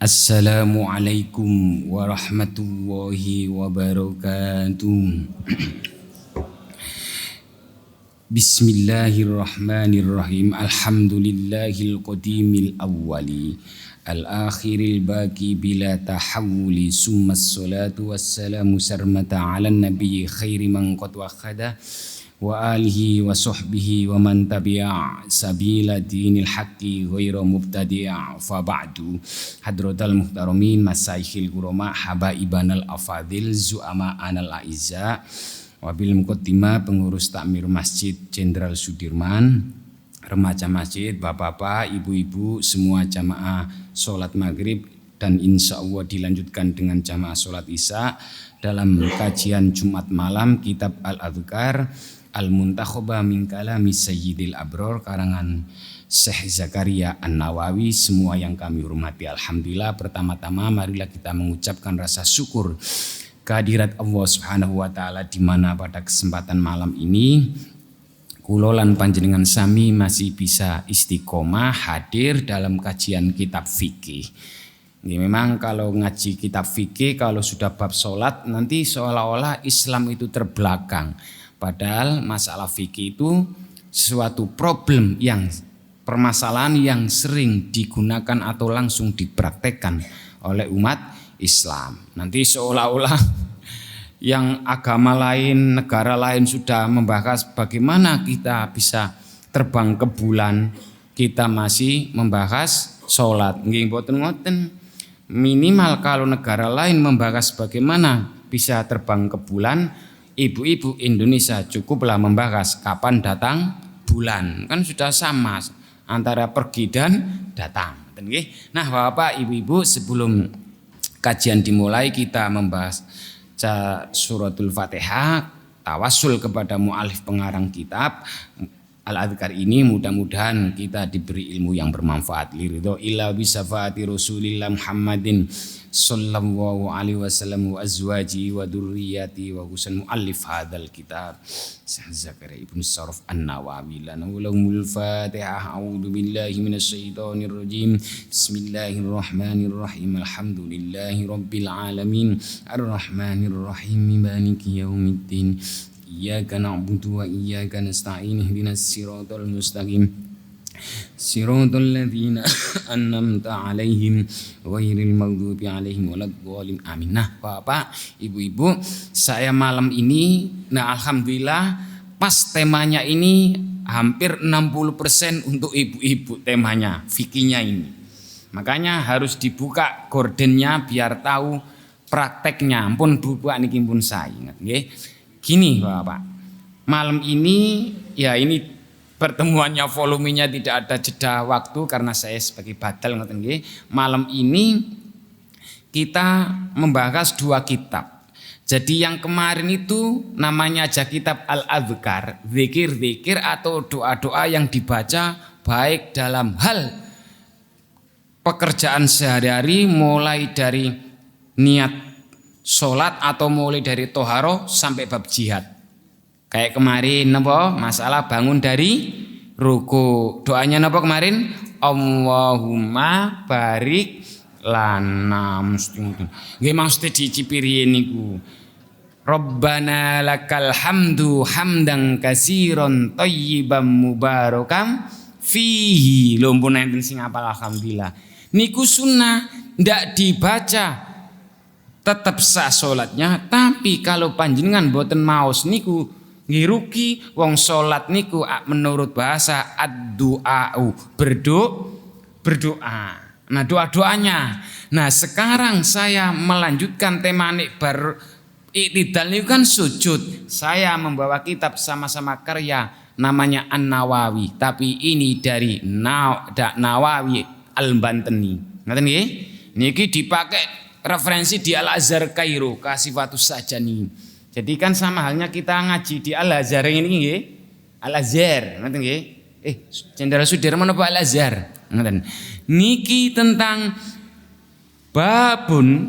Assalamualaikum warahmatullahi wabarakatuh. Bismillahirrahmanirrahim. Alhamdulillahil qadimil awwali al-akhiril baqi bila tahawuli summa salatu wassalamu sarmata ala nabiyyi khairi man qad wakhada wa alihi wa sahbihi wa man tabi'a sabila dinil haqqi ghairu mubtadi'a fa ba'du. Hadratal muhtaramin masaikhil kurama habaibanal afadil zu'ama anal aiza wabil muqaddimah pengurus takmir Masjid Jenderal Sudirman, remaja masjid, bapak-bapak, ibu-ibu, semua jamaah sholat maghrib dan insya Allah dilanjutkan dengan jamaah sholat isya dalam kajian Jumat malam kitab Al-Adhkar Al-Muntakhoba min kalami Sayyidil Abror karangan Syekh Zakaria An-Nawawi. Semua yang kami hormati, alhamdulillah, pertama-tama marilah kita mengucapkan rasa syukur kehadirat Allah Subhanahu wa taala di mana pada kesempatan malam ini kula lan panjenengan sami masih bisa istiqomah hadir dalam kajian kitab fikih. Ini memang kalau ngaji kitab fikih kalau sudah bab sholat nanti seolah-olah Islam itu terbelakang. Padahal masalah fikih itu sesuatu problem permasalahan yang sering digunakan atau langsung dipraktekkan oleh umat Islam. Nanti seolah-olah yang agama lain, negara lain sudah membahas bagaimana kita bisa terbang ke bulan, kita masih membahas sholat. Nggih mboten ngoten. Minimal kalau negara lain membahas bagaimana bisa terbang ke bulan, ibu-ibu Indonesia cukuplah membahas kapan datang bulan. Kan sudah sama antara pergi dan datang. Nah Bapak Ibu-ibu, sebelum kajian dimulai kita membahas suratul Fatihah, tawasul kepada mu'alif pengarang kitab Al-Adhkar ini. Mudah-mudahan kita diberi ilmu yang bermanfaat. Liridho illa bisafaati Rasulillah Muhammadin sallallahu alaihi wasallam wa azwaji wa durriyati wa husan muallif hadzal kitab Zakaria ibnu Saraf An-Nawawi lana ulumul Fatihah. A'udzu billahi minasyaitonir rajim. Bismillahirrahmanirrahim. Alhamdulillahi rabbil alamin arrahmanir rahim maliki yaumiddin. Iyyaka na'budu wa iyyaka nasta'in. Ihdinas siratal mustaqim. Siratal ladzina an'amta 'alaihim ghairil maghdubi 'alaihim waladdallin. Amin. Nah, Bapak, Ibu-ibu, saya malam ini alhamdulillah pas temanya ini hampir 60% untuk ibu-ibu temanya, fikihnya ini. Makanya harus dibuka gordennya biar tahu prakteknya. Ampun buka niki pun saya ingat nggih. Gini, Bapak. Malam ini ya ini pertemuannya volumenya tidak ada jeda waktu karena saya sebagai badal ngoten nggih. Malam ini kita membahas dua kitab. Jadi yang kemarin itu namanya aja kitab Al-Adhkar, zikir-zikir atau doa-doa yang dibaca baik dalam hal pekerjaan sehari-hari, mulai dari niat sholat atau mulai dari toharoh sampai bab jihad. Kayak kemarin napa masalah bangun dari ruku. Doanya napa kemarin? Allahumma barik lana nggih mesti dicipiri niku. Rabbana lakal hamdu hamdan katsiran thayyiban mubarakan fihi. Lho mpun enten sing hafal alhamdulillah. Niku sunnah ndak dibaca tetap sah salatnya, tapi kalau panjenengan boten maos niku ngiruki wong salat niku menurut bahasa ad-du'a'u berdoa. Nah doa-doanya. Nah sekarang saya melanjutkan tema bar iktidal niku kan sujud. Saya membawa kitab sama-sama karya namanya An-Nawawi, tapi ini dari Nawawi Al-Bantani. Ngaten nggih? Niki dipakai referensi di Al-Azhar Kairo Kasifatus Sajani. Jadi kan sama halnya kita ngaji di Al-Azhar ini nggih. Al-Azhar, ngoten nggih. Jenderal Sudirman apa Al-Azhar? Ngoten. Niki tentang babun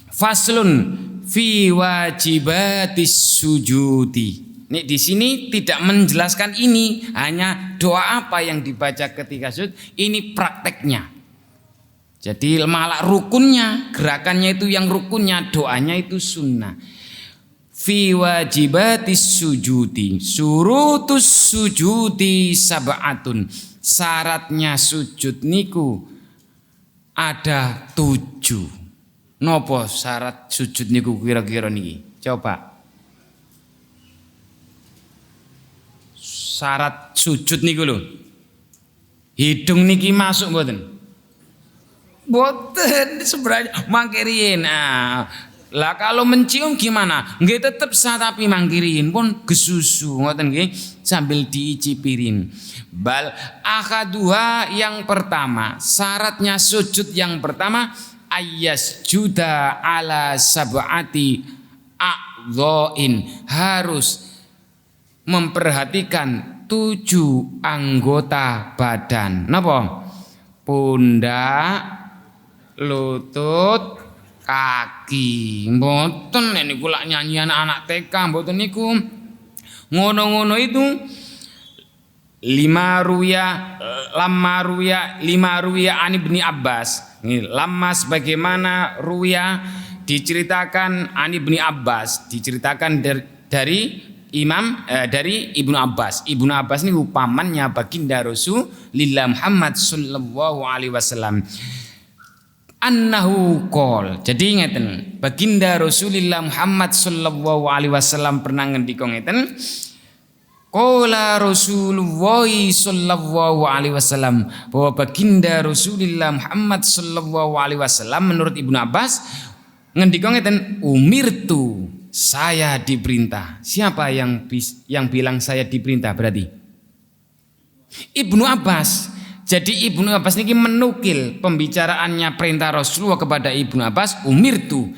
faslun fi wajibatis sujudi. Nih di sini tidak menjelaskan ini, hanya doa apa yang dibaca ketika sujud, ini prakteknya. Jadi malah rukunnya, gerakannya itu yang rukunnya, doanya itu sunnah. Fi wajibatis sujudi, surutus sujudi sab'atun. Syaratnya sujud niku ada 7. Nopo syarat sujud niku kira-kira niki? Coba. Syarat sujud niku lho. Hidung niki masuk mboten? Boten sebenarnya mangkirin. Nah, lah kalau mencium gimana? Nggih tetep sah tapi mangkirin pun gesusu ngoten nggih sambil diicipirin. Bal akhaduha yang pertama, syaratnya sujud yang pertama ayyas juda ala sab'ati a'dhain, harus memperhatikan 7 anggota badan. Napa? Pundak, lutut, kaki. Mboten niku lak nyanyian anak TK mboten niku. Ngono-ngono itu lima ruya ani bin Abbas. Lama sebagaimana ruya diceritakan ani bin Abbas, diceritakan dari dari Ibnu Abbas. Ibnu Abbas ini pamannya baginda Rasulullah Muhammad sallallahu alaihi wasallam. Annahu qol. Jadi ngeten, baginda Rasulullah Muhammad sallallahu alaihi wasallam pernah ngendika ngeten. Qala Rasulullah sallallahu alaihi wasallam, bahwa baginda Rasulullah Muhammad sallallahu alaihi wasallam menurut Ibnu Abbas ngendika ngeten, umirtu, saya diperintah. Siapa yang bilang saya diperintah berarti? Ibnu Abbas. Jadi Ibnu Abbas ini menukil pembicaraannya perintah Rasulullah kepada Ibnu Abbas, umirtu.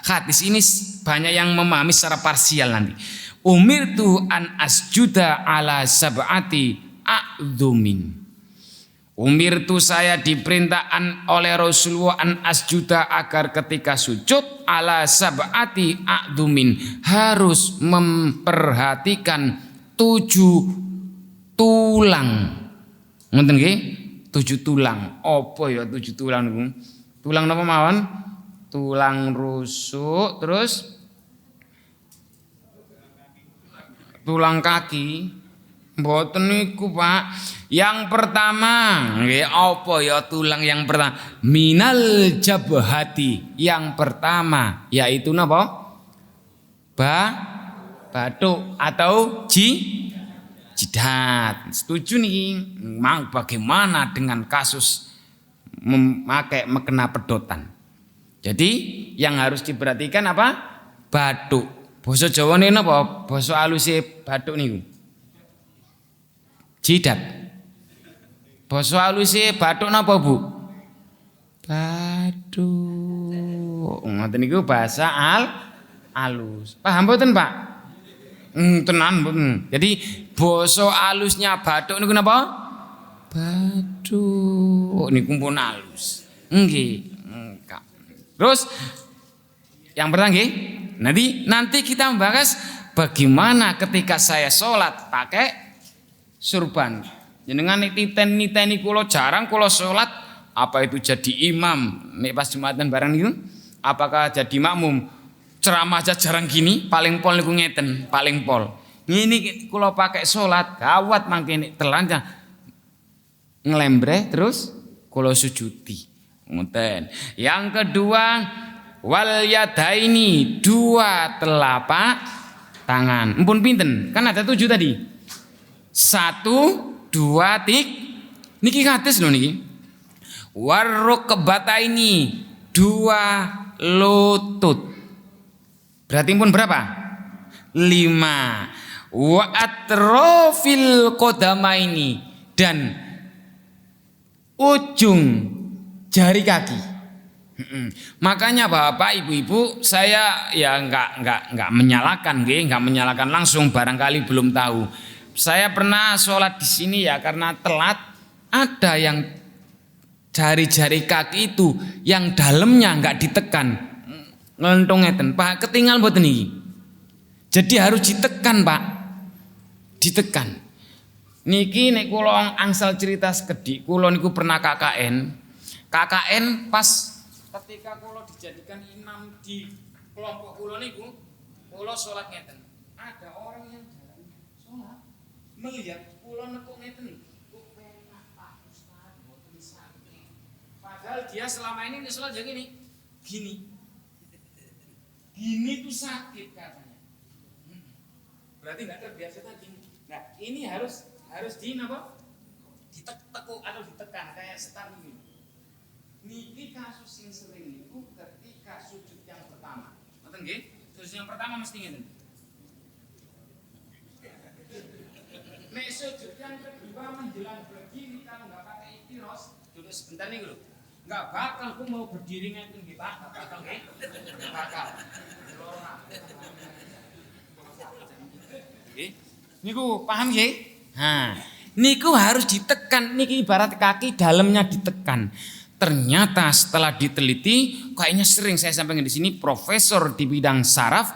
Hadis ini banyak yang memahami secara parsial nanti. Umirtu an asjuda ala sab'ati a'dhumin. Umirtu, saya diperintahkan oleh Rasulullah an asjuda agar ketika sujud ala sab'ati a'dhumin harus memperhatikan 7 tulang. Ngoten nggih? 7 tulang. Apa ya 7 tulang niku? Tulang napa mawon? Tulang rusuk, terus tulang kaki. Mboten niku, Pak. Yang pertama, nggih apa ya tulang yang pertama? Minal jabhati. Yang pertama yaitu napa? Batuk atau jidat. Setuju nih? Bagaimana dengan kasus memakai mekena pedotan? Jadi yang harus diperhatikan apa? Batuk. Basa Jawa ini apa? Basa haluse batuk niku. Jidat. Basa haluse batuk napa, Bu? Batuk. Ngoten niku bahasa halus. Paham mboten, Pak? Tenan mboten. Jadi basa alusnya batuk niku napa? Batuk. Niku pun halus. Nggih. Terus yang pertama nggih, nanti kita membahas bagaimana ketika saya sholat pakai surban. Jenengan niteni kula jarang kula sholat, apa itu jadi imam nek pas Jumatan barang niku? Apakah jadi makmum? Ceramah aja jarang gini, paling pol niku ngeten, paling pol. Ngene kula pakai sholat, gawat mangkene telanjang ngelembre terus kula sujudi. Ngoten. Yang kedua, wal yadaini, 2 telapak tangan. Empun pinten? Kan ada 7 tadi. 1, 2, 3. Niki hadis lho niki. Warrukbataini, 2 lutut. Berarti pun berapa? 5. Wa atrofil qadamaini, dan ujung jari kaki. Makanya Bapak Ibu-ibu, saya ya enggak menyalahkan nggih, enggak menyalahkan langsung, barangkali belum tahu. Saya pernah sholat di sini ya karena telat, ada yang jari-jari kaki itu yang dalamnya enggak ditekan. Ngelentung ngeten, Pak, ketinggal mboten niki. Jadi harus ditekan, Pak. Ditekan. Niki nek kula angsal cerita sekedhik, kula niku pernah KKN. KKN pas ketika kula dijadikan imam di kelompok kula niku, kula salat ngeten. Ada orang yang jalan salat melihat kula nekuk ngeten. Kok penak Pak Ustaz mboten sakit. Padahal dia selama ini salat ya gini. Gini tuh sakit katanya. Berarti enggak terbiasa tadi. Nah, ini harus di apa? Ditekuk atau ditekan kayak setar ini. Niki kasus yang sering niku ketika sujud yang pertama. Ngoten nggih? Sujud yang pertama mesti ngeten. Nek sujud yang kedua menjelang berdiri kalau enggak pakai ikhtiros, duduk sebentar nih lho. Enggak bakal ku mau berdiri ngeten nggih Pak, enggak bakal nggih. Enggak bakal. Nggih. Niku paham nggih? Nah, niku harus ditekan, niki ibarat kaki dalamnya ditekan. Ternyata setelah diteliti, kayaknya sering saya sampaikan di sini, profesor di bidang saraf,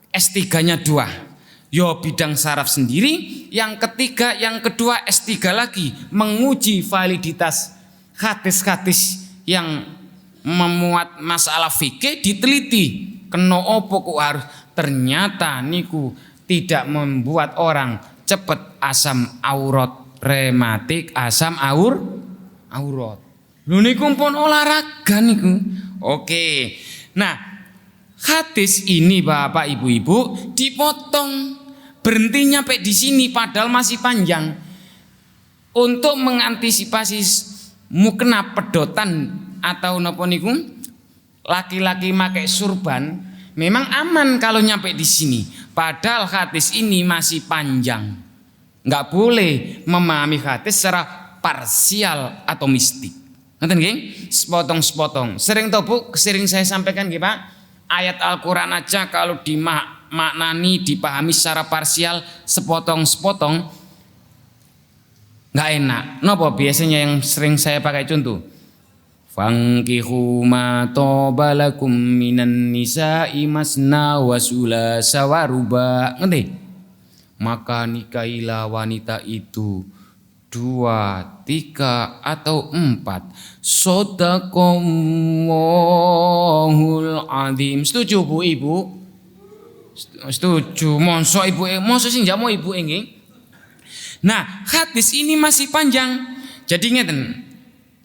S3-nya 2. Yo bidang saraf sendiri, yang ketiga, yang kedua S3 lagi menguji validitas hadis-hadis yang memuat masalah fikih diteliti. Kena opo kok harus, ternyata niku tidak membuat orang cepat asam aurat rematik, asam aurat. Lho niku pun olahraga niku. Oke. Nah, hadis ini Bapak Ibu-ibu dipotong. Berhentinya sampai di sini padahal masih panjang. Untuk mengantisipasi mukena pedotan atau napa niku laki-laki pakai surban, memang aman kalau nyampe di sini. Padahal hadis ini masih panjang. Enggak boleh memahami hadis secara parsial atau mistik. Ngerti nggih? Sepotong-sepotong. Sering saya sampaikan nggih Pak. Ayat Al-Qur'an aja kalau dimaknani, dipahami secara parsial, sepotong-sepotong enggak enak. Napa biasanya yang sering saya pakai contoh? Fankihu ma tobalakum minan nisa'i masna wa sulasa wa ruba. Ngerti? Maka nikahilah wanita itu 2, 3 atau 4. Shadaqallahul azim. Setuju Bu Ibu? Setuju. Mosok Ibu, mosok sing jamu Ibu nggih. Nah, hadis ini masih panjang. Jadi ngeten.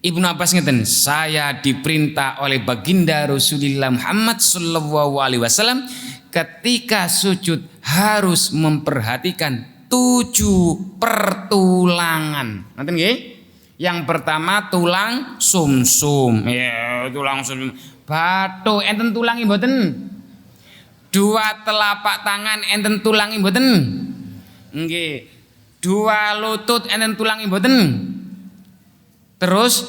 Ibnu Abbas ngeten, saya diperintah oleh baginda Rasulullah Muhammad sallallahu alaihi wasallam ketika sujud harus memperhatikan 7 pertulangan. Nanti nggih? Yang pertama tulang sumsum. Ya, tulang sumsum. Bathuk enten tulangi mboten? 2 telapak tangan enten tulangi mboten? Nggih. 2 lutut enten tulangi mboten? Terus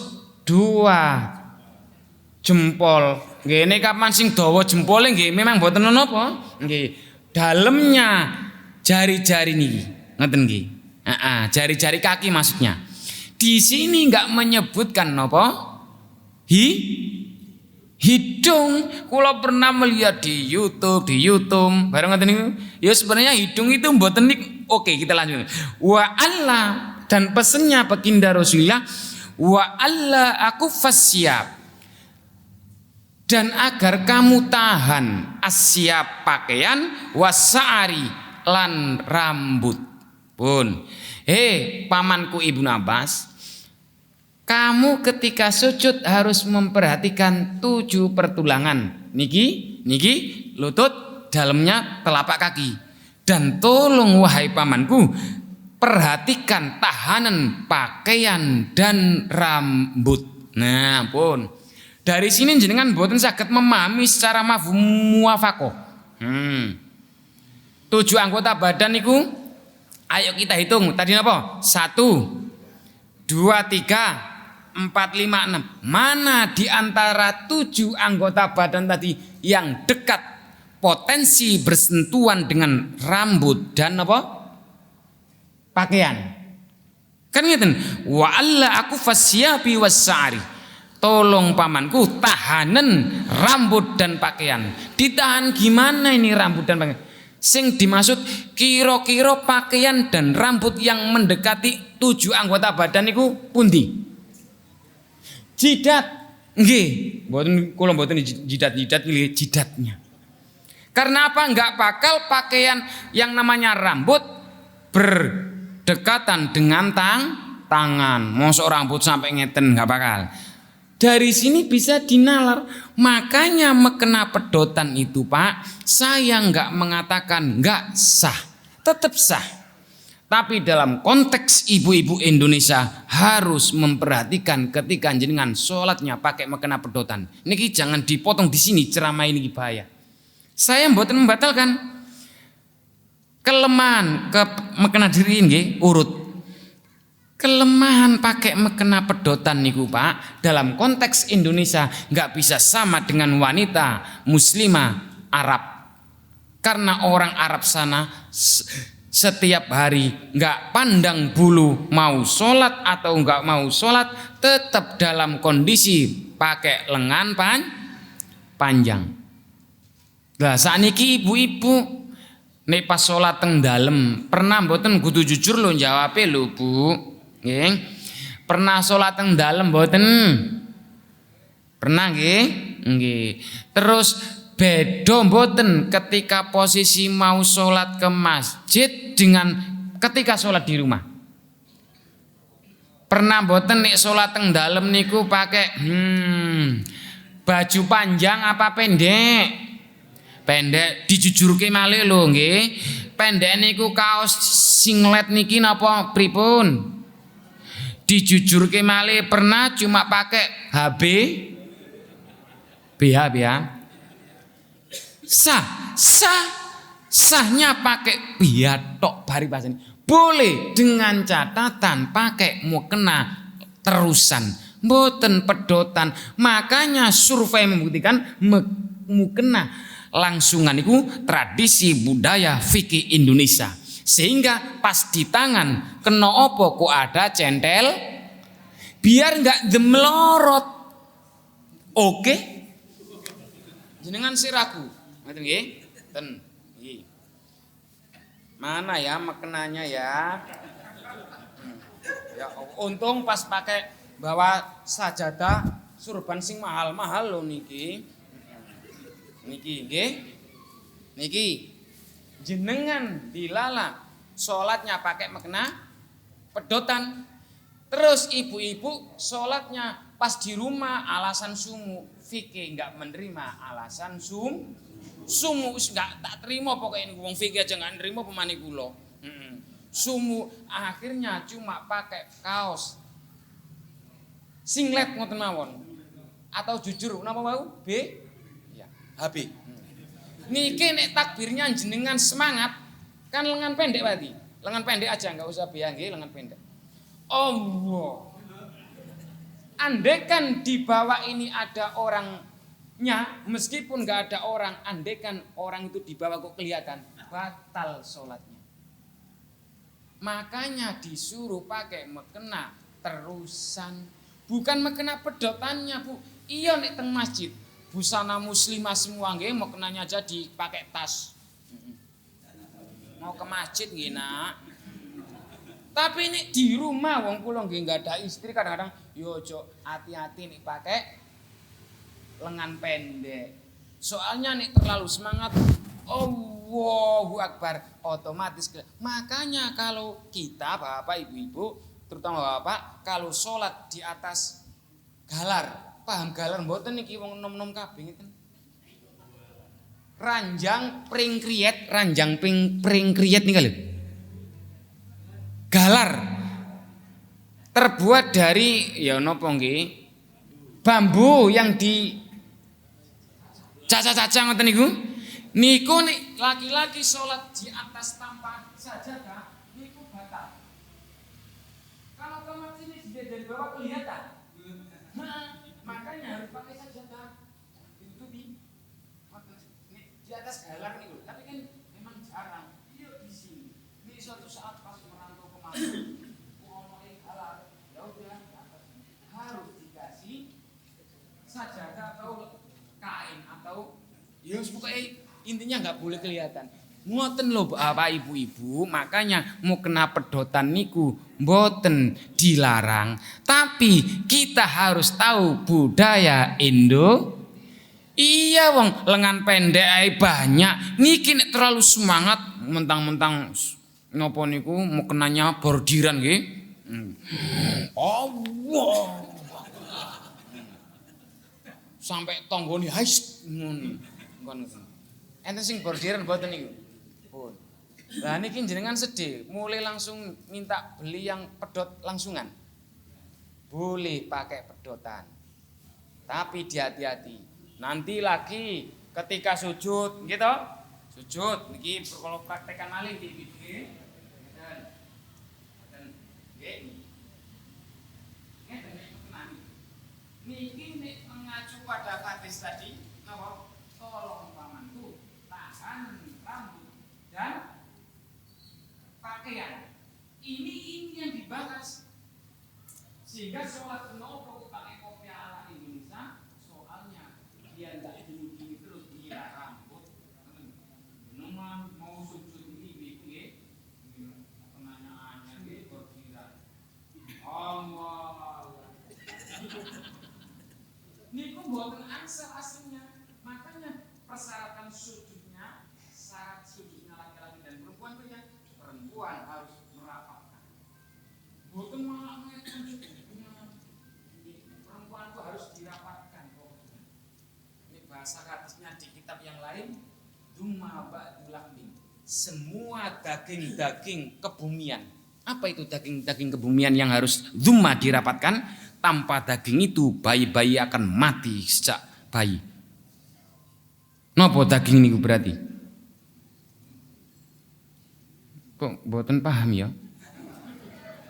2 jempol. Nggih, ini kapan sing dawa jempole nggih memang mboten napa? Nggih. Dalemnya jari-jari niki, ngeten nggih. Jari-jari kaki maksudnya. Di sini enggak menyebutkan napa? Hidung. Kula pernah melihat di YouTube, bareng ngeten niku. Ya sebenarnya hidung itu mboten nik. Oke, kita lanjut. Wa Allah, dan pesennya baginda Rasulullah, wa Allah aku fasyab. Dan agar kamu tahan asyab pakaian wasa'ari lan rambut pun. Pamanku Ibnu Abbas, kamu ketika sujud harus memperhatikan 7 pertulangan. Niki lutut, dalamnya telapak kaki. Dan tolong wahai pamanku, perhatikan tahanan pakaian dan rambut. Nah, pun. Dari sini jenengan boten saged memahami secara mafhum muwafaqah. 7 anggota badan niku ayo kita hitung. Tadi napa? 1 2 3 4 5 6. Mana di antara 7 anggota badan tadi yang dekat potensi bersentuhan dengan rambut dan apa? Pakaian. Kan ngeten, wa alla aku fasyabi was-sa'ri. Tolong pamanku tahanan rambut dan pakaian. Ditahan gimana ini rambut dan pakaian? Sing dimaksud kira-kira pakaian dan rambut yang mendekati 7 anggota badan niku pundi? Jidat. Nggih, mboten jidat-jidat nggih jidatnya. Karena apa? Enggak bakal pakaian yang namanya rambut berdekatan dengan tangan. Mosok rambut sampai ngeten enggak bakal. Dari sini bisa dinalar. Makanya mekena pedotan itu, Pak, saya enggak mengatakan enggak sah. Tetap sah. Tapi dalam konteks ibu-ibu Indonesia harus memperhatikan ketika jenengan sholatnya pakai mekena pedotan. Niki jangan dipotong di sini ceramah ini bahaya. Saya mboten membatalkan kelemahan mekena diri nggih urut. Kelemahan pakai mekena pedotan niku Pak dalam konteks Indonesia nggak bisa sama dengan wanita muslimah Arab. Karena orang Arab sana setiap hari nggak pandang bulu mau sholat atau nggak mau sholat tetap dalam kondisi pakai lengan panjang. Lah sakniki ibu-ibu nek pas sholat teng dalem pernah mboten kudu jujur lho jawabe lho Bu. Nggih. Pernah sholat teng dalem mboten? Pernah nggih? Nggih. Terus beda mboten ketika posisi mau sholat ke masjid dengan ketika sholat di rumah? Pernah mboten nek sholat teng dalem niku pakai baju panjang apa pendek? Pendek dijujurke malih lho nggih. Pendek niku kaos singlet niki napa pripun? Dijujurke malih pernah cuma pakai HB BH. Sahnya pakai BH tok bari pasane. Boleh dengan catatan pakai mukena terusan, mboten pedotan. Makanya survei membuktikan mukena langsungan itu tradisi budaya fikih Indonesia. Sehingga pas di tangan kena opo kok ada centel biar enggak demlorot. Oke? Jenengan siraku. Ngoten nggih? Ten. Nggih. Mana ya mekenanya ya? Ya untung pas pakai bawa sajadah surban sing mahal-mahal loh niki. Niki nggih. Niki jenengan dilala sholatnya pakai mekena pedotan. Terus ibu-ibu sholatnya pas di rumah alasan sumu. Fikih enggak menerima alasan sumu enggak tak terima pokoknya ini wong fikih aja enggak nerima pemani kula. Sumu akhirnya cuma pakai kaos singlet ngoten mawon. Atau jujur napa wau? Ya, HB. Niki nek takbirnya jenengan semangat kan lengan pendek berarti. Lengan pendek aja enggak usah BH nggih, lengan pendek. Allah. Andaikan di bawah ini ada orangnya, meskipun enggak ada orang, andaikan orang itu di bawah kok kelihatan, batal sholatnya. Makanya disuruh pakai mekena terusan, bukan mekena pedotannya, Bu. Iya nek teng masjid. Busana muslimah semua nggih mau kenanya aja dipakai tas. Mau ke masjid nggih, Nak. Tapi ini di rumah wong kula nggih enggak ada istri kadang-kadang yo ojo hati-hati nek pakai lengan pendek. Soalnya nek terlalu semangat Allahu Akbar otomatis. Makanya kalau kita Bapak Ibu-ibu terutama Bapak kalau sholat di atas galar. Paham galar mboten niki wong nom-nom kabeh ngeten. Ranjang pring kriyet nika lho. Galar terbuat dari ya napa nggih? Bambu yang di caca-caca ngoten niku. Niku nek laki-laki salat di atas tanpa sajadah niku batal. Kalau kamar sini dari bawah kelihatan. Makanya harus pakai sajadah ditutupi di atas galar nih, tapi kan memang jarang. Yuk di sini. Ini suatu saat pas merantau kemana, ngomongin galar, ya udah harus dikasih sajadah atau kain atau ya pokoknya intinya nggak boleh kelihatan. Ngoten lho Bapak Ibu-ibu, makanya mau kena pedotan niku mboten dilarang, tapi kita harus tahu budaya Indo. Iya wong lengan pendek ae banyak. Niki nek terlalu semangat mentang-mentang nopo niku mau kenanya bordiran nggih. Allah. Sampai tonggone hais ngono. Enten sing bordiran mboten niku. Pun. Lah niki jenengan sedih, mulai langsung minta beli yang pedot langsungan. Boleh pakai pedotan. Tapi hati-hati. Nanti lagi ketika sujud, gitu. Sujud niki kalau praktekan malih di nggih. Niki nek mengacu pada hadis tadi, napa? Tolong pamanku tahan rambut dan pakaian. Ini yang dibahas. Sehingga sholat nopo pakai kopiah ala Indonesia, soalnya dia tidak gini-gini terus dia rambut. Memang mau sujud ini pertanyaannya ini berkira Allah. Niku buatan angsal aslinya. Makanya persyaratan sujudnya, syarat sujudnya laki-laki dan perempuan itu ya perempuan harus merapatkan. Bukan malah sujudnya perempuan itu harus dirapatkan. Ini bahasa hadisnya di kitab yang lain, dumma ba'du lahmin. Semua daging-daging kebumian. Apa itu daging-daging kebumian yang harus dumma dirapatkan? Tanpa daging itu bayi-bayi akan mati sejak bayi. Napa daging niku berarti? Kok mboten paham ya?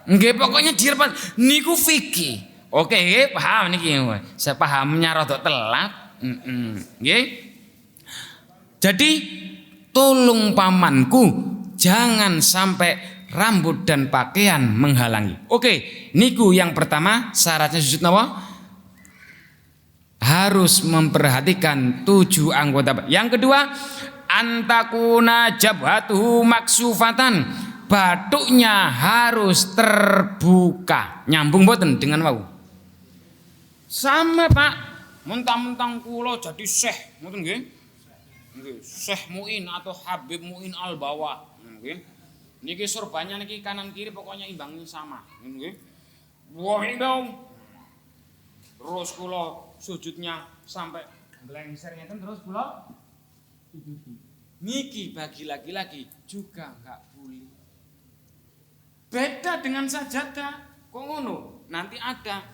Nggih pokoknya direpat niku fikih. Oke, paham niki. Saya pahamnya rada telat. Nggih. Jadi tolong pamanku jangan sampai rambut dan pakaian menghalangi. Oke, niku yang pertama syaratnya sujud napa? Harus memperhatikan 7 anggota. Yang kedua, antakuna jabhatuhu maksufatan. Batuknya harus terbuka. Nyambung boten dengan wau? Sama Pak. Mentang-mentang kula jadi syekh, ngoten nggih? Nggih, Syekh Muin atau Habib Muin Al-Bawah, nggih. Niki sorbannya niki kanan kiri pokoknya imbangnya sama, nggih. Wah ini dong. Terus kula sujudnya sampai blengser ngeten terus kula sujudi. Niki bagi laki-laki juga enggak boleh. Beda dengan sajadah. Kok ngono? Nanti ada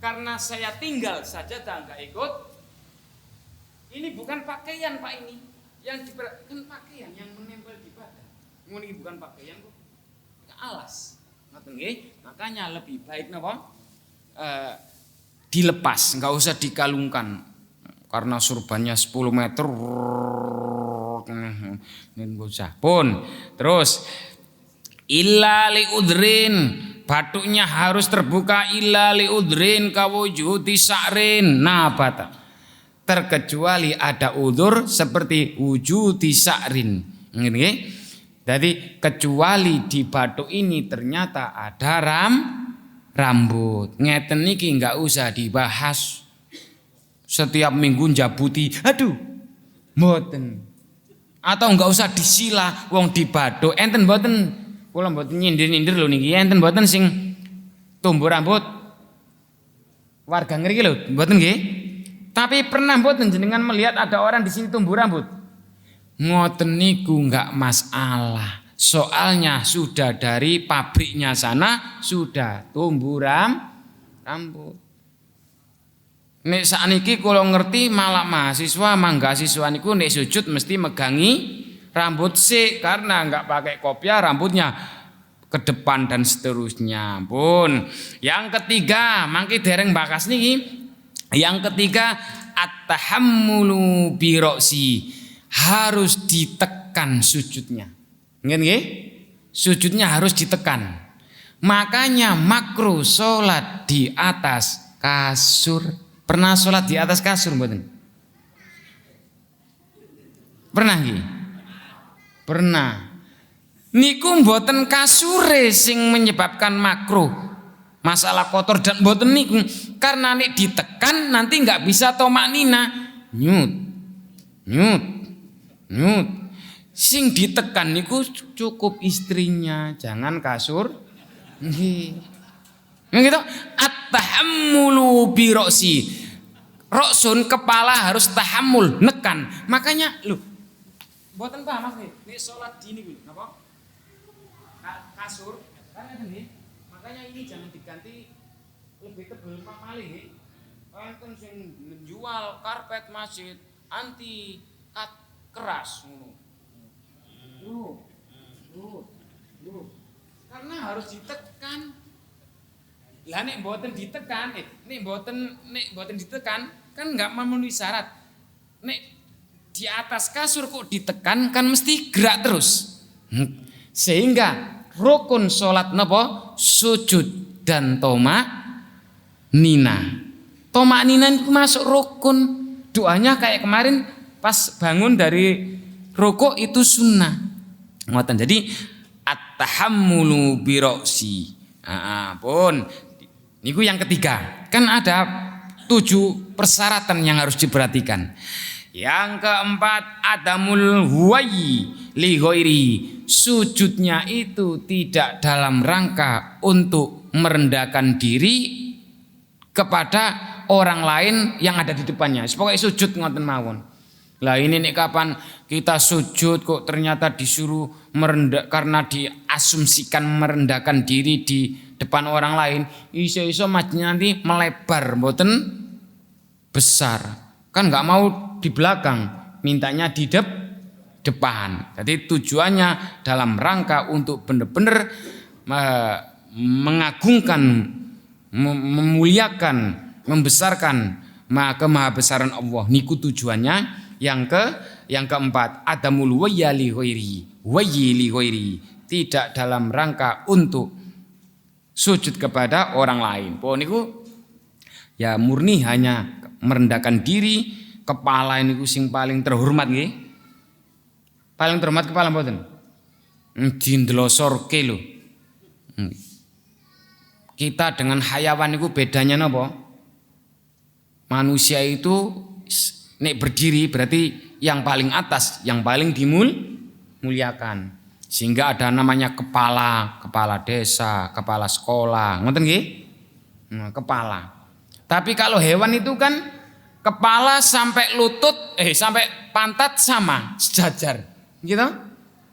karena saya tinggal sajadah enggak ikut. Ini bukan pakaian Pak ini. Yang diperhatikan pakaian yang menempel di badan. Ini bukan pakaian kok. Alas. Ngoten nggih. Makanya lebih baik napa? Dilepas, enggak usah dikalungkan. Karena surbannya 10 meter. Enggak usah. Pun. Terus illa li udrin, batuknya harus terbuka illa li udrin kawujudi sa'rin. Nah, bata. Terkecuali ada udzur seperti wujudi sa'rin. Nggih. Jadi kecuali di batuk ini ternyata ada rambut. Ngeten niki enggak usah dibahas. Setiap minggu njabuti, aduh, mboten. Atau enggak usah disila wong di batuk. Enten mboten. Kula mboten nyindir-nyindir lho niki. Enten mboten sing tumbuh rambut. Warga ngriki lho, mboten nggih? Tapi pernah mboten jenengan melihat ada orang di sini tumbuh rambut? Ngoten niku enggak masalah. Soalnya sudah dari pabriknya sana sudah tumbuh rambut. Nek sakniki kula ngerti malah mahasiswa mangga siswa niku nek sujud mesti megangi rambut sik karena enggak pakai kopiah rambutnya ke depan dan seterusnya. Pun. Yang ketiga, mangke dereng bakas niki. Yang ketiga, at-tahammulu bi ra'si. Harus ditekan sujudnya. Nggih? Sujudnya harus ditekan. Makanya makruh salat di atas kasur. Pernah salat di atas kasur mboten? Pernah nggih? Pernah. Niku mboten kasure sing menyebabkan makruh. Masalah kotor dan mboten niku. Karena nek ditekan nanti nggak bisa tomaknina. Nyut. Sing ditekan niku cukup istrinya, jangan kasur. Nggih. Gitu. At-tahammulu bi ra'si. Roksun kepala harus tahammul, nekan. Makanya lho, mboten paham Mas nek salat dini kuwi, napa? Kasur, kan ngene. Makanya ini jangan diganti lebih tebal malih nggih. Enten sing menjual karpet masjid anti keras ngono. Karena harus ditekan. Lah nek mboten ditekan, nek mboten ditekan kan enggak memenuhi syarat. Nek di atas kasur kok ditekan kan mesti gerak terus. Sehingga rukun salat napa? Sujud dan nina. Nina itu masuk rukun. Doanya kayak kemarin pas bangun dari rukuk itu sunnah. Ngoten. Jadi at-tahammulu bi ra'si. Pun niku yang ketiga. Kan ada 7 persyaratan yang harus diperhatikan. Yang keempat adamul huwayi li ghairi. Sujudnya itu tidak dalam rangka untuk merendahkan diri kepada orang lain yang ada di depannya. Pokoknya sujud ngoten mawon. Lah ini nih kapan kita sujud kok ternyata disuruh merendah karena diasumsikan merendahkan diri di depan orang lain. Iso-iso nanti melebar mboten besar. Kan nggak mau di belakang, mintanya di depan. Jadi tujuannya dalam rangka untuk benar-benar mengagungkan, memuliakan, membesarkan kemahabesaran Allah. Niku tujuannya. Yang keempat adamul wayli ghairi. Tidak dalam rangka untuk sujud kepada orang lain. Pokok niku ya murni hanya merendahkan diri. Kepala niku sing paling terhormat nggih. Paling terhormat kepala mboten. Dindlosorke lho. Kita dengan hayawan niku bedanya napa? Manusia itu nek berdiri berarti yang paling atas, yang paling dimuliakan. Sehingga ada namanya kepala desa, kepala sekolah, ngoten nggih? Kepala. Tapi kalau hewan itu kan kepala sampai lutut, sampai pantat sama, sejajar. Gitu?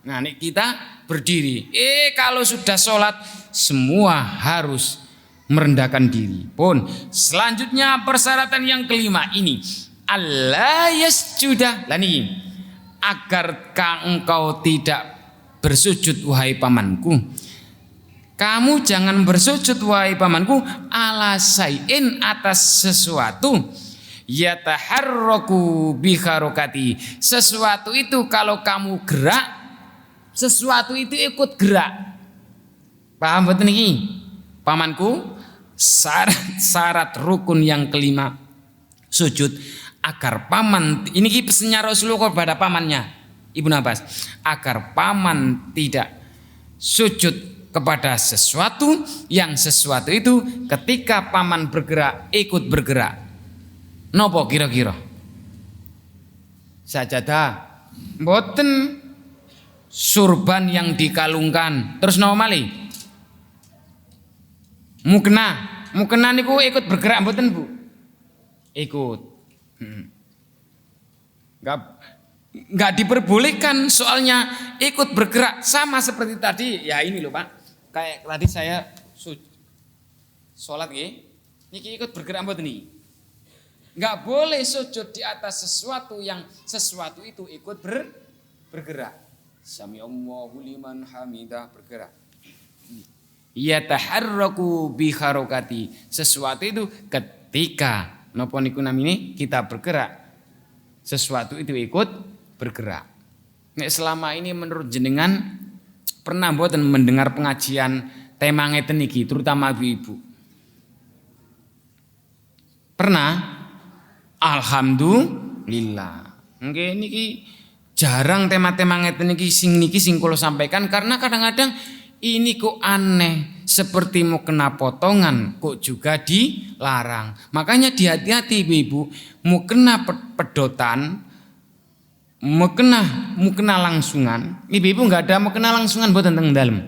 Nah, nek kita berdiri. Kalau sudah sholat semua harus merendahkan diri. Pun selanjutnya persyaratan yang kelima ini. Allah yasjuda lani agar engkau tidak bersujud wahai pamanku. Kamu jangan bersujud wahai pamanku ala sayin atas sesuatu yataharraku bi harokati. Sesuatu itu kalau kamu gerak, sesuatu itu ikut gerak. Paham betul niki? Pamanku, syarat rukun yang kelima sujud agar paman, ini pesannya Rasulullah kepada pamannya Ibnu Abbas, agar paman tidak sujud kepada sesuatu yang sesuatu itu ketika paman bergerak ikut bergerak. Nopo kira-kira? Sajadah, mboten. Surban yang dikalungkan, terus nopo malih? Mukena niku ikut bergerak mboten Bu? Ikut. Nggak diperbolehkan soalnya ikut bergerak sama seperti tadi. Ya ini loh Pak, kayak tadi saya sholat niki ikut bergerak mboten niki. Nggak boleh sujud di atas sesuatu yang sesuatu itu ikut bergerak. Sami Allahu liman hamidah, bergerak. Yataharraku bi harokati. Sesuatu itu ketika napa niku namine kita bergerak, sesuatu itu ikut bergerak. Nek selama ini menurut jenengan pernah mboten mendengar pengajian tema ngeten niki terutama ibu-ibu? Pernah? Alhamdulillah. Nggih niki jarang tema-tema ngeten iki sing kula sampaikan karena kadang-kadang ini kok aneh, seperti mau kena potongan kok juga dilarang. Makanya hati-hati ibu-ibu, mau kena pedotan, mau kena langsungan. Ibu-ibu nggak ada mau kena langsungan buat tentang dalam,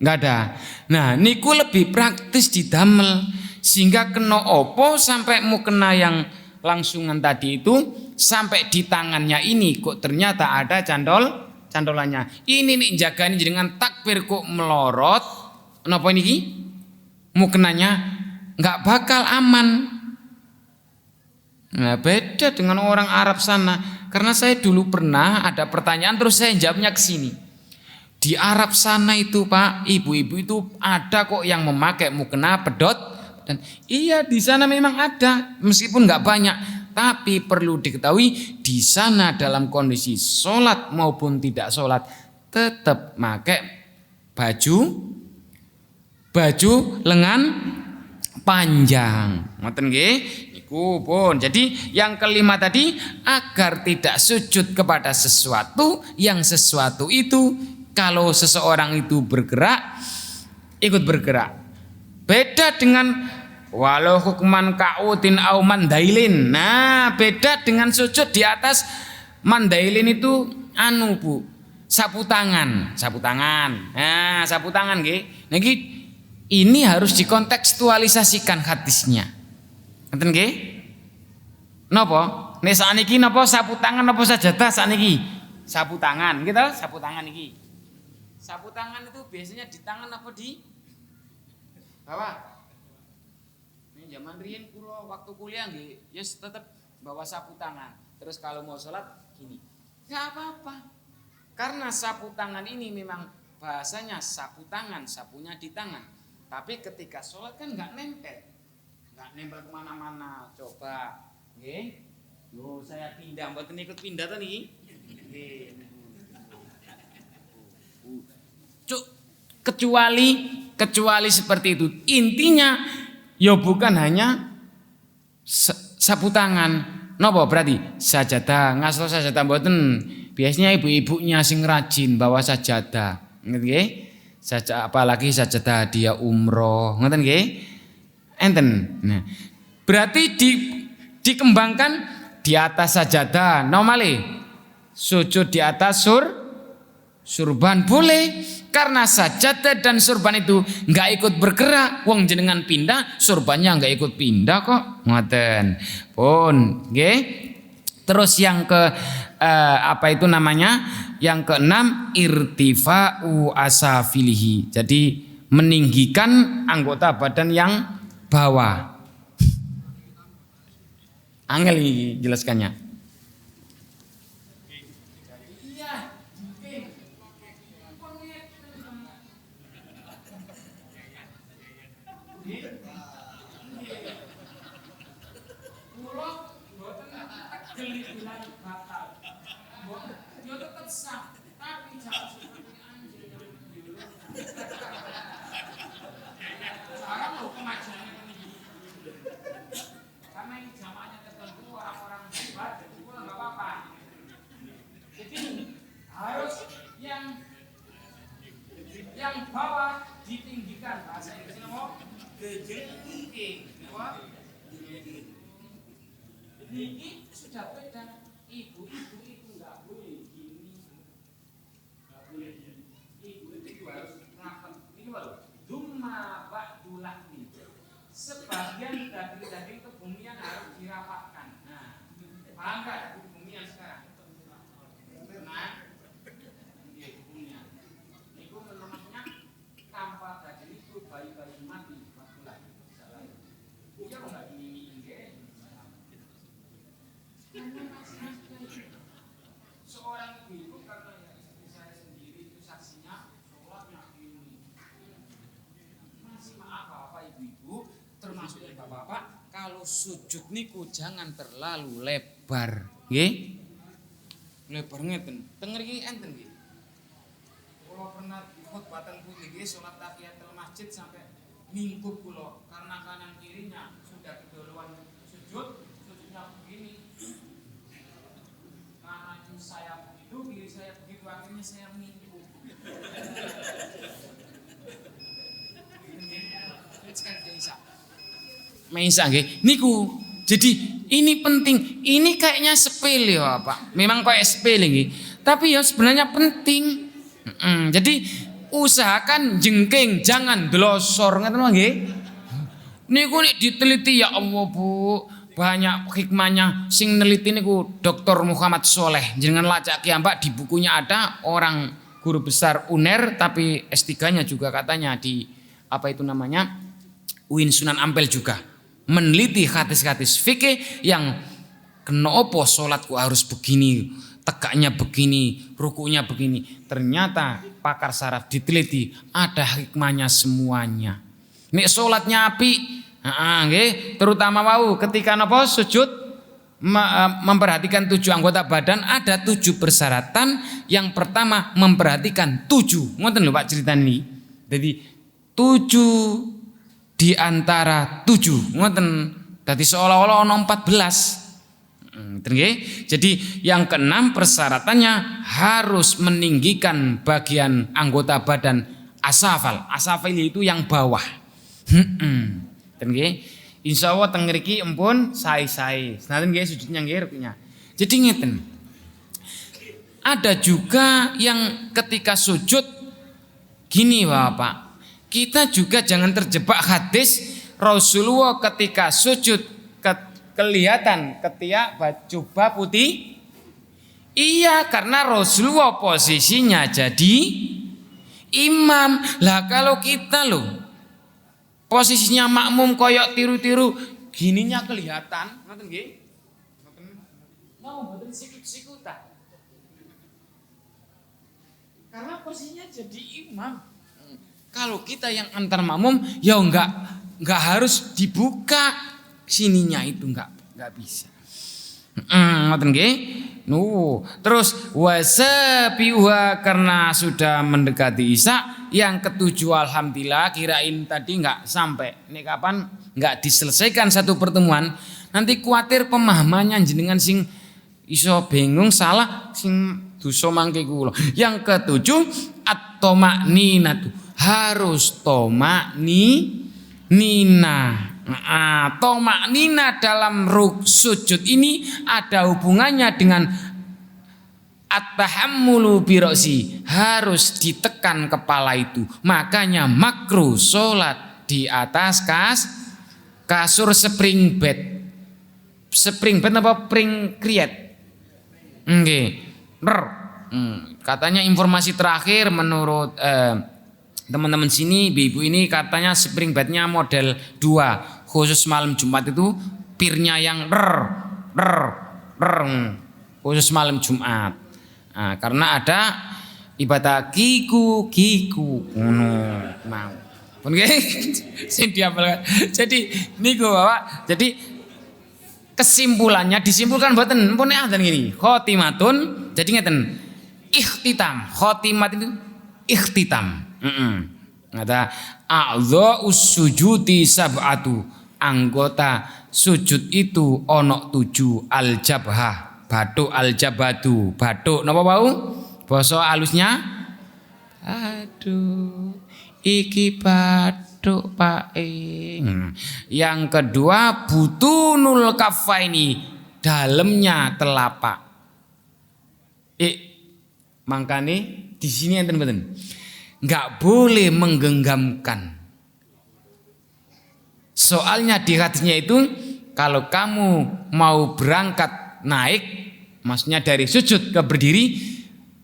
nggak ada. Nah niku lebih praktis didamel sehingga kena opo sampai mau kena yang langsungan tadi itu sampai di tangannya ini kok ternyata ada candolannya. Ini nih jagani dengan takbir kok melorot, napa niki? Mukenanya nggak bakal aman. Nah, beda dengan orang Arab sana. Karena saya dulu pernah ada pertanyaan terus saya jawabnya ke sini. Di Arab sana itu Pak, ibu-ibu itu ada kok yang memakai mukena pedot dan iya di sana memang ada meskipun nggak banyak. Tapi perlu diketahui di sana dalam kondisi sholat maupun tidak sholat tetap pakai baju lengan panjang. Ngoten nggih. Iku pun. Jadi yang kelima tadi agar tidak sujud kepada sesuatu yang sesuatu itu kalau seseorang itu bergerak ikut bergerak. Beda dengan walau hukman ka'utin au mandailin. Nah, beda dengan sujud di atas mandailin itu Bu, sapu tangan. Nah, sapu tangan nggih. Niki ini harus dikontekstualisasikan hadisnya. Ngoten nggih? Napa? Nek sakniki napa sapu tangan napa sajadah sakniki? Sapu tangan, gitu, sapu tangan iki. Sapu tangan itu biasanya di tangan apa di bawah? Zaman riyen kula waktu kuliah nggih, yes tetep bawa sapu tangan. Terus kalau mau sholat gini. Enggak apa-apa. Karena sapu tangan ini memang bahasanya sapu tangan, sapunya di tangan. Tapi ketika sholat kan enggak nempel. Enggak nempel kemana-mana. Coba, nggih. Yo saya pindah, mboten ikut pindah to niki. Nggih. Cuk, kecuali seperti itu. Intinya ya bukan hanya sapu tangan. Napa berarti? Sajadah, ngaso sajadah mboten. Biasanya ibu-ibunya sing rajin bawa sajadah. Ngerti nggih? Apalagi sajadah dia umroh. Ngoten nggih? Enten. Nah, berarti dikembangkan di atas sajadah. Normale sujud di atas surban boleh. Karena sajadah dan surban itu nggak ikut bergerak, wong jenengan pindah, surbannya nggak ikut pindah kok, ngoten. Pun, nggih. Terus yang ke apa itu namanya? Yang keenam irtifa'u asafilihi. Jadi meninggikan anggota badan yang bawah. Angel jelaskannya. Yang bawah ditinggikan, bahasa Inggrisnya mau gejengking, ini sudah beda. Ibu-ibu itu nggak boleh gini, nggak boleh gini. Ibu itu harus ngapet. Ini baru dumma ba'dulah nih. Sebagian daging kebumian harus dirapatkan. Nah, paham nggak kebumian sekarang? Nah. Tanpa tadi itu bayi-bayi mati waktu lagi salah. Iya enggak ini seorang ibu karena ya istri saya sendiri itu saksinya sholatnya ini masih maaf bapak ibu-ibu termasuk ya bapak-bapak kalau sujud niku jangan terlalu lebar, nggih? Lebar ngeten. Teng mriki enten nggih. Kula pernah khotbatan putih nggih salat tahiyatul masjid sampai minggu kula karena kanan kirinya sudah keduluan sujudnya begini. Karena saya saya begitu akhirnya saya minggu. Maisa nggih. Niku. Jadi ini penting. Ini kayaknya sepele ya, Pak. Memang kayak sepele nggih. Tapi ya sebenarnya penting. Jadi usahakan jengking, jangan delosor ngoten nggih. Niku nek diteliti ya Allah, Bu. Banyak hikmahnya. Sing neliti niku Dr. Muhammad Soleh. Jenengan lacak kiambak di bukunya ada orang guru besar UNER tapi S3-nya juga katanya di apa itu namanya? UIN Sunan Ampel juga. Meneliti hadis-hadis fikih yang kenapa salatku harus begini, tegaknya begini, rukunya begini. Ternyata pakar saraf diteliti ada hikmahnya semuanya. Nek salatnya apik, nggih, terutama wau ketika napa sujud memperhatikan 7 anggota badan ada 7 persyaratan. Yang pertama memperhatikan 7. Ngoten lho Pak cerita ini. Jadi 7 di antara 7 ngoten. Dadi seolah-olah ono 14. Jadi yang keenam persyaratannya harus meninggikan bagian anggota badan asafal. Asafal itu yang bawah. Insya Allah teng mriki empun sae-sae. Senajan nggih sujudnya nggih rukunya. Jadi ngeten. Ada juga yang ketika sujud gini Bapak. Kita juga jangan terjebak hadis Rasulullah ketika sujud kelihatan ketiak jubah putih. Iya, karena Rasulullah posisinya jadi imam. Lah kalau kita loh posisinya makmum koyok tiru-tiru gininya kelihatan. Ngoten nggih? Mau mboten sikut-sikutan. Karena posisinya jadi imam. Kalau kita yang antar makmum ya enggak harus dibuka sininya itu enggak bisa. Ngoten nggih. Terus wasabiha karena sudah mendekati Isya. Yang ketujuh alhamdulillah kirain tadi enggak sampai. Ini kapan enggak diselesaikan satu pertemuan. Nanti kuatir pemahamannya jenengan sing iso bingung salah sing dosa mangke kula. Yang ketujuh at-tomakninatu. Harus tomaknina. Tomaknina dalam sujud ini ada hubungannya dengan at-tahammulu birosi. Harus ditekan kepala itu. Makanya makruh sholat di atas kasur spring bed. Spring bed apa spring kriet? Nggih. Katanya informasi terakhir menurut teman-teman sini, ibu ini katanya spring bednya model 2 khusus malam Jumat itu pirnya yang khusus malam Jumat. Karena ada ibadah kiku mau. Jadi niku Bapak. Jadi kesimpulannya disimpulkan mboten pun azan gini. Khotimatun jadi ngeten. Ikhtitam. Khotimat itu ikhtitam. Ada a'dha'us sujudi sab'atu. Anggota sujud itu ono 7. Al-jabhah, bathuk al-jabatu. Bathuk napa wau? Basa alusnya? Aduh. Iki bathuk Pak. Yang kedua butunul kafaini. Dalamnya telapak. Mangkane di sini enten mboten? Enggak boleh menggenggamkan. Soalnya di hadisnya itu kalau kamu mau berangkat naik, maksudnya dari sujud ke berdiri,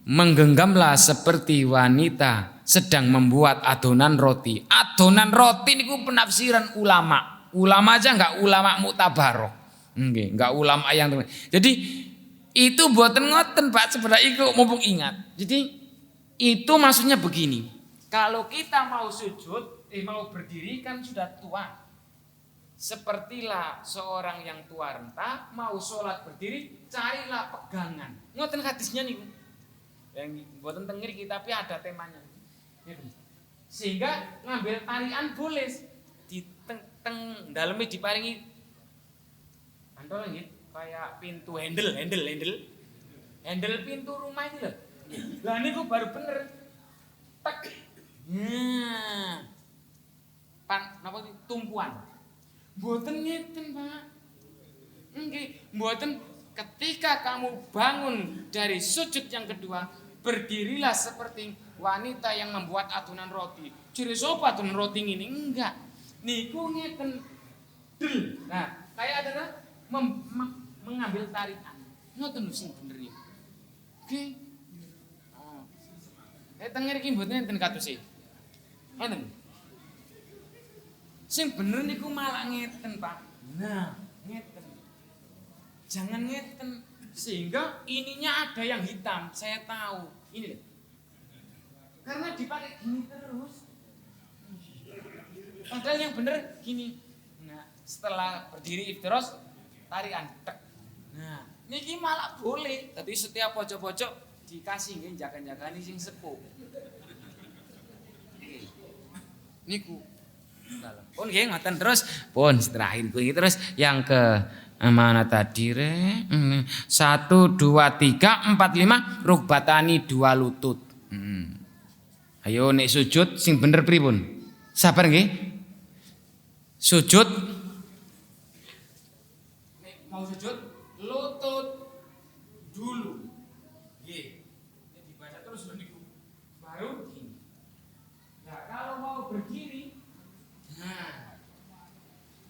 menggenggamlah seperti wanita sedang membuat adonan roti. Adonan roti niku penafsiran ulama. Ulama aja enggak ulama muktabaroh. Nggih, enggak ulama yang jadi itu buatan ngoten Pak sebenarnya iku mumpung ingat. Jadi itu maksudnya begini, kalau kita mau sujud, mau berdiri kan sudah tua. Sepertilah seorang yang tua renta mau sholat berdiri, carilah pegangan. Ngoten hadisnya nih, yang buatan tengir kita tapi ada temanya. Sehingga ngambil tarian boleh di dalamnya diparingi antol gitu, kayak pintu handle pintu rumah itu loh. Lah niku baru bener. Tek. Nah. Napa tumpuan. Mboten ngeten, Pak. Nggih, mboten ketika kamu bangun dari sujud yang kedua, berdirilah seperti wanita yang membuat adonan roti. Jere sapa adonan roti ngene? Enggak. Niku ngeten. Del. Nah, kayak adalah mengambil tarikan. Ngoten lho sing bener iki. Nggih. Oh. Teng mriki mboten enten katuse. Ngoten. Sing bener niku malah ngeten, Pak. Nah, ngeten. Jangan ngeten sehingga ininya ada yang hitam. Saya tahu. Ini deh. Karena dipakai gini terus. Padahal yang bener gini. Nah, setelah berdiri iftiros tarikan tek. Nah, niki malah boleh. Tapi setiap pojok-pojok dikasih nggih jagan-jagani sing sepuh. Niku. Pun nggih ngoten terus pun terakhir kuwi terus yang ke mana tadi re? 1 2 3 4 5 rukbatani 2 lutut. Ayo nek sujud sing bener pripun? Sabar nggih. Sujud nek mau sujud lutut dulu. Nggih. Nek dibaca terus niku. Baru gini. Nah, kalau mau berdiri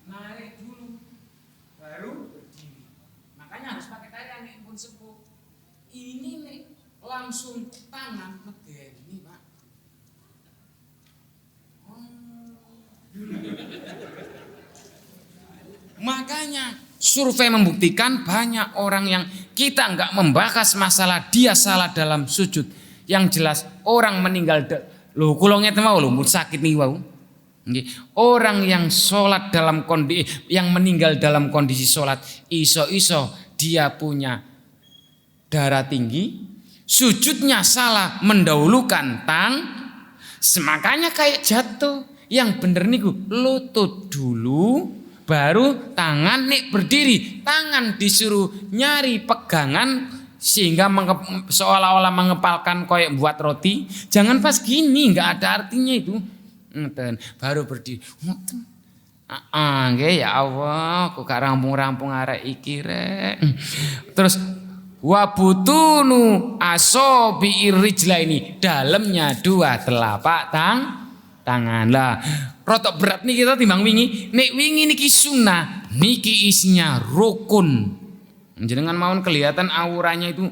narik dulu baru berdiri. Makanya harus pakai tarian nek pun sepuh. Ini nek langsung tangan medeni, Pak. Makanya survei membuktikan banyak orang yang kita enggak membahas masalah dia salah dalam sujud. Yang jelas orang meninggal lho kula ngeten mau lho sakit niku wau. Orang yang sholat dalam kondisi yang meninggal dalam kondisi sholat iso-iso dia punya darah tinggi, sujudnya salah mendahulukan makanya kayak jatuh. Yang bener niku lutut dulu baru tangan nek berdiri tangan disuruh nyari pegangan sehingga seolah-olah mengepalkan kayak buat roti. Jangan pas gini nggak ada artinya itu. Ngeten baru berdiri. Ngoten. Nggih ya Allah, kok gak rampung-rampung arek iki rek. Terus wabutunu asobi rijlaini, dalamnya 2 telapak tangan. Lah, rotok berat nih kita timbang wingi. Nek wingi niki sunnah, niki isinya rukun. Jenengan mawon kelihatan auranya itu.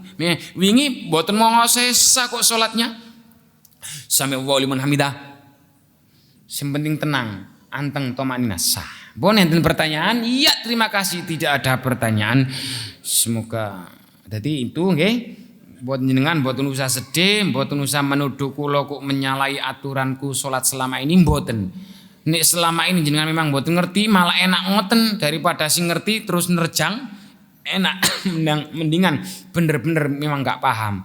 Wingi mboten mau sesa kok salatnya. Sami Allahu liman hamidah. Yang penting tenang, anteng tomanina sah. Bon enten pertanyaan? Iya, terima kasih tidak ada pertanyaan. Semoga jadi itu nggih. Buat jenengan mboten usah sedih, mboten usah menuduh kula kok menyalahi aturanku salat selama ini mboten. Nek selama ini jenengan memang mboten ngerti, malah enak ngoten daripada sing ngerti terus nerjang. Enak mendingan bener-bener memang enggak paham.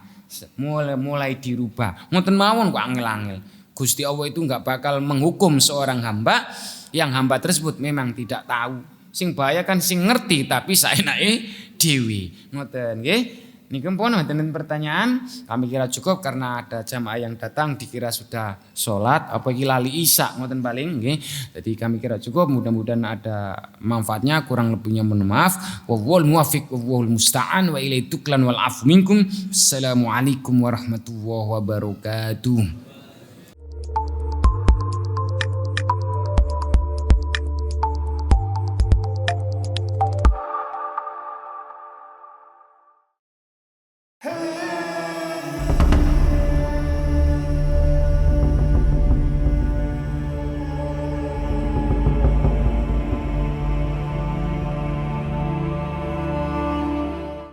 Mulai dirubah. Ngoten mawon kok angel-angel. Gusti Allah itu enggak bakal menghukum seorang hamba yang hamba tersebut memang tidak tahu. Sing bahaya kan sing ngerti tapi saenake dhewe. Ngoten nggih. Niki pun wonten pertanyaan, kami kira cukup karena ada jamaah yang datang dikira sudah sholat, apa iki lali isya ngoten paling nggih. Jadi kami kira cukup, mudah-mudahan ada manfaatnya, kurang lebihnya mohon maaf. Wal muwaffiq wal musta'an wa ilaihi tuklan wal afu minkum. Assalamualaikum warahmatullahi wabarakatuh.